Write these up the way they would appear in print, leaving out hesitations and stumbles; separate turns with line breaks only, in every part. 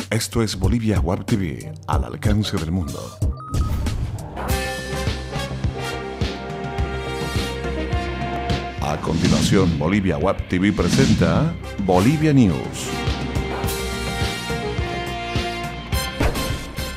Esto es Bolivia Web TV, al alcance del mundo. A continuación, Bolivia Web TV presenta Bolivia News.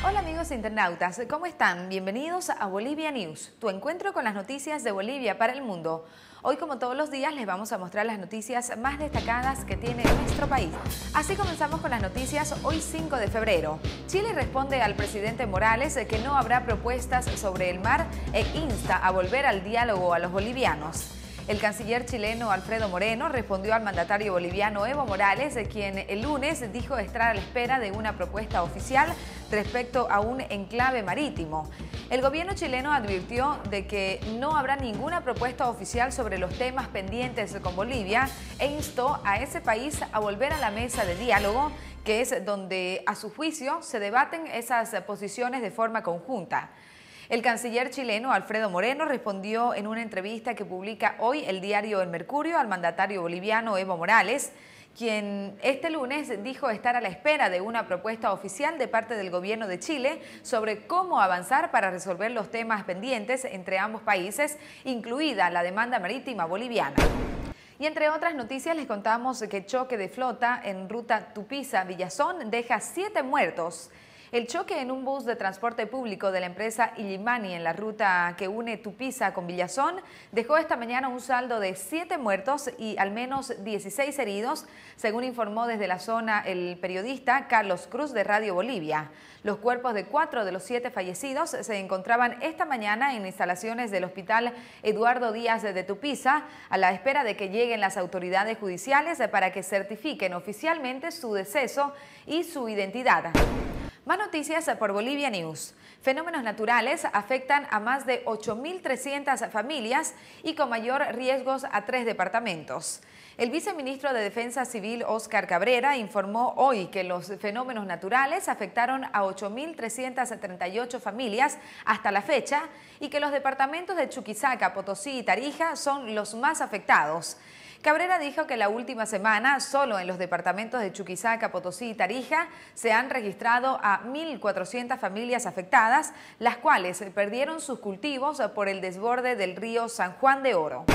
Hola amigos internautas, ¿cómo están? Bienvenidos a Bolivia News, tu encuentro con las noticias de Bolivia para el mundo. Hoy, como todos los días, les vamos a mostrar las noticias más destacadas que tiene nuestro país. Así comenzamos con las noticias hoy 5 de febrero. Chile responde al presidente Morales que no habrá propuestas sobre el mar e insta a volver al diálogo a los bolivianos. El canciller chileno Alfredo Moreno respondió al mandatario boliviano Evo Morales, quien el lunes dijo estar a la espera de una propuesta oficial respecto a un enclave marítimo. El gobierno chileno advirtió de que no habrá ninguna propuesta oficial sobre los temas pendientes con Bolivia e instó a ese país a volver a la mesa de diálogo, que es donde, a su juicio, se debaten esas posiciones de forma conjunta. El canciller chileno Alfredo Moreno respondió en una entrevista que publica hoy el diario El Mercurio al mandatario boliviano Evo Morales, quien este lunes dijo estar a la espera de una propuesta oficial de parte del gobierno de Chile sobre cómo avanzar para resolver los temas pendientes entre ambos países, incluida la demanda marítima boliviana. Y entre otras noticias les contamos que choque de flota en ruta Tupiza-Villazón deja 7 muertos. El choque en un bus de transporte público de la empresa Illimani en la ruta que une Tupiza con Villazón dejó esta mañana un saldo de 7 muertos y al menos 16 heridos, según informó desde la zona el periodista Carlos Cruz de Radio Bolivia. Los cuerpos de 4 de los 7 fallecidos se encontraban esta mañana en instalaciones del Hospital Eduardo Díaz de Tupiza, a la espera de que lleguen las autoridades judiciales para que certifiquen oficialmente su deceso y su identidad. Más noticias por Bolivia News. Fenómenos naturales afectan a más de 8.300 familias y con mayor riesgos a 3 departamentos. El viceministro de Defensa Civil, Óscar Cabrera, informó hoy que los fenómenos naturales afectaron a 8.338 familias hasta la fecha y que los departamentos de Chuquisaca, Potosí y Tarija son los más afectados. Cabrera dijo que la última semana, solo en los departamentos de Chuquisaca, Potosí y Tarija, se han registrado a 1.400 familias afectadas, las cuales perdieron sus cultivos por el desborde del río San Juan de Oro.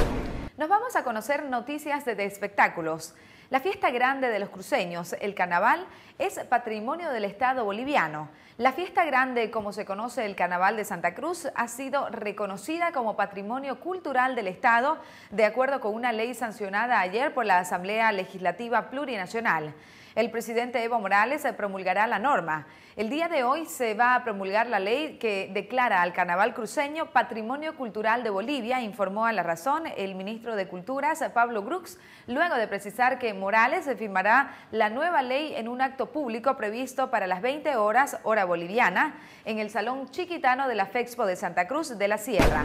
Nos vamos a conocer noticias de espectáculos. La fiesta grande de los cruceños, el Carnaval, es patrimonio del Estado boliviano. La fiesta grande, como se conoce el Carnaval de Santa Cruz, ha sido reconocida como Patrimonio Cultural del Estado, de acuerdo con una ley sancionada ayer por la Asamblea Legislativa Plurinacional. El presidente Evo Morales promulgará la norma. El día de hoy se va a promulgar la ley que declara al Carnaval cruceño Patrimonio Cultural de Bolivia, informó a La Razón el ministro de Culturas, Pablo Brux, luego de precisar que Morales firmará la nueva ley en un acto público previsto para las 20 horas, hora boliviana, en el Salón Chiquitano de la FEXPO de Santa Cruz de la Sierra.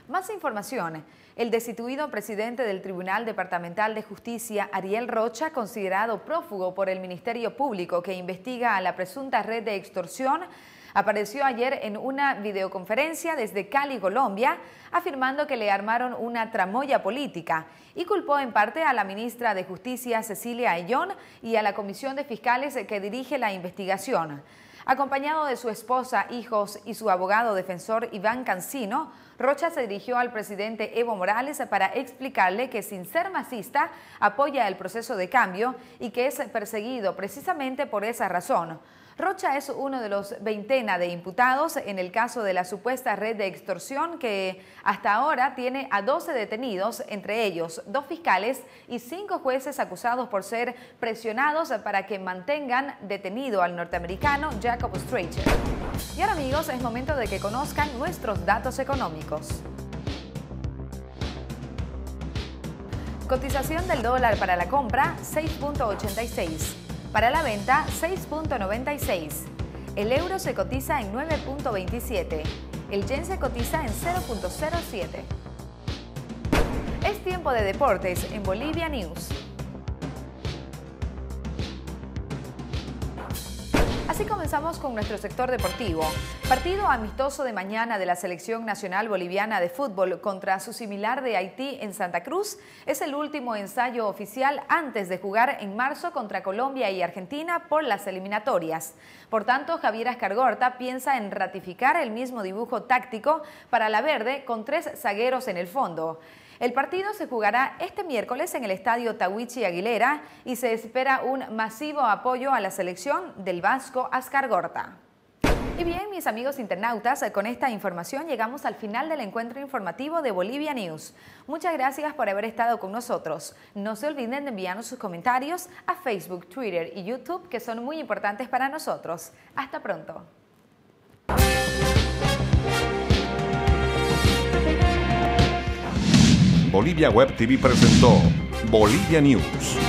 Más información. El destituido presidente del Tribunal Departamental de Justicia, Ariel Rocha, considerado prófugo por el Ministerio Público que investiga a la presunta red de extorsión, apareció ayer en una videoconferencia desde Cali, Colombia, afirmando que le armaron una tramoya política y culpó en parte a la ministra de Justicia, Cecilia Ayllón, y a la Comisión de Fiscales que dirige la investigación. Acompañado de su esposa, hijos y su abogado defensor Iván Cancino, Rocha se dirigió al presidente Evo Morales para explicarle que, sin ser masista, apoya el proceso de cambio y que es perseguido precisamente por esa razón. Rocha es uno de los veintena de imputados en el caso de la supuesta red de extorsión que hasta ahora tiene a 12 detenidos, entre ellos 2 fiscales y 5 jueces acusados por ser presionados para que mantengan detenido al norteamericano Jacob Streicher. Y ahora, amigos, es momento de que conozcan nuestros datos económicos. Cotización del dólar para la compra, 6.86. Para la venta, 6.96. El euro se cotiza en 9.27. El yen se cotiza en 0.07. Es tiempo de deportes en Bolivia News. Así comenzamos con nuestro sector deportivo. Partido amistoso de mañana de la Selección Nacional Boliviana de Fútbol contra su similar de Haití en Santa Cruz es el último ensayo oficial antes de jugar en marzo contra Colombia y Argentina por las eliminatorias. Por tanto, Javier Escargorta piensa en ratificar el mismo dibujo táctico para la verde con 3 zagueros en el fondo. El partido se jugará este miércoles en el estadio Tahuichi Aguilera y se espera un masivo apoyo a la selección del vasco Escargorta. Y bien, mis amigos internautas, con esta información llegamos al final del encuentro informativo de Bolivia News. Muchas gracias por haber estado con nosotros. No se olviden de enviarnos sus comentarios a Facebook, Twitter y YouTube, que son muy importantes para nosotros. Hasta pronto.
Bolivia Web TV presentó Bolivia News.